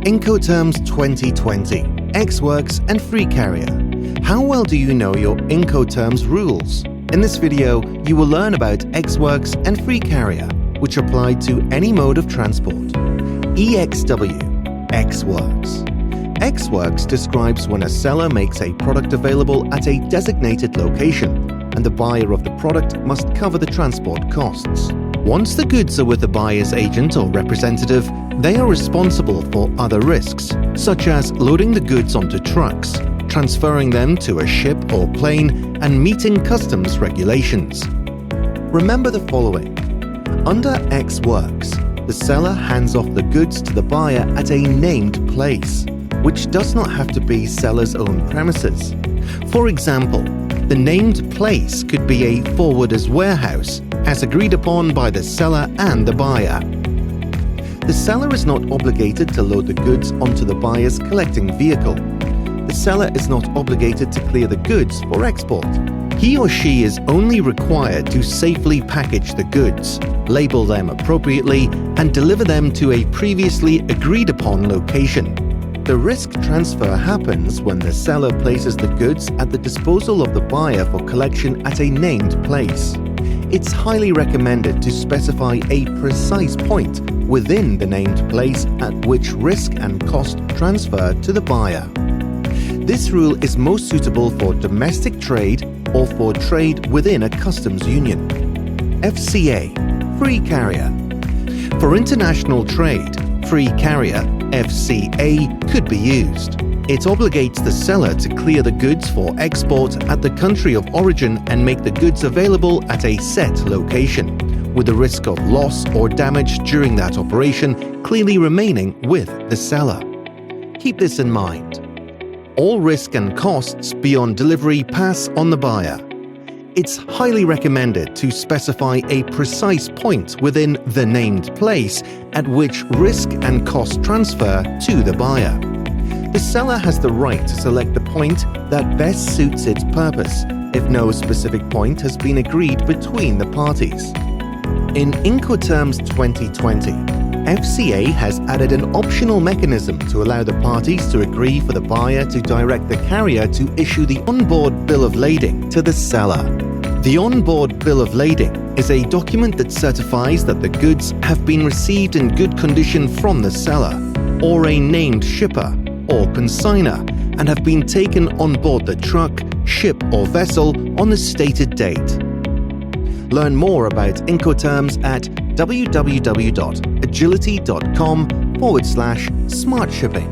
Incoterms 2020, Ex-Works and Free Carrier. How well do you know your Incoterms rules? In this video, you will learn about Ex-Works and Free Carrier, which apply to any mode of transport. EXW, Ex-Works. Ex-Works describes when a seller makes a product available at a designated location, and the buyer of the product must cover the transport costs. Once the goods are with the buyer's agent or representative, they are responsible for other risks, such as loading the goods onto trucks, transferring them to a ship or plane, and meeting customs regulations. Remember the following. Under Ex-Works, the seller hands off the goods to the buyer at a named place, which does not have to be seller's own premises. For example, the named place could be a forwarder's warehouse, as agreed upon by the seller and the buyer. The seller is not obligated to load the goods onto the buyer's collecting vehicle. The seller is not obligated to clear the goods for export. He or she is only required to safely package the goods, label them appropriately, and deliver them to a previously agreed upon location. The risk transfer happens when the seller places the goods at the disposal of the buyer for collection at a named place. It's highly recommended to specify a precise point within the named place at which risk and cost transfer to the buyer. This rule is most suitable for domestic trade or for trade within a customs union. FCA, Free Carrier. For international trade, Free Carrier, FCA, could be used. It obligates the seller to clear the goods for export at the country of origin and make the goods available at a set location, with the risk of loss or damage during that operation clearly remaining with the seller. Keep this in mind. All risk and costs beyond delivery pass on the buyer. It's highly recommended to specify a precise point within the named place at which risk and cost transfer to the buyer. The seller has the right to select the point that best suits its purpose, if no specific point has been agreed between the parties. In Incoterms 2020, FCA has added an optional mechanism to allow the parties to agree for the buyer to direct the carrier to issue the onboard bill of lading to the seller. The onboard bill of lading is a document that certifies that the goods have been received in good condition from the seller, or a named shipper or consignor, and have been taken on board the truck, ship or vessel on the stated date. Learn more about Incoterms at www.agility.com/smart shipping.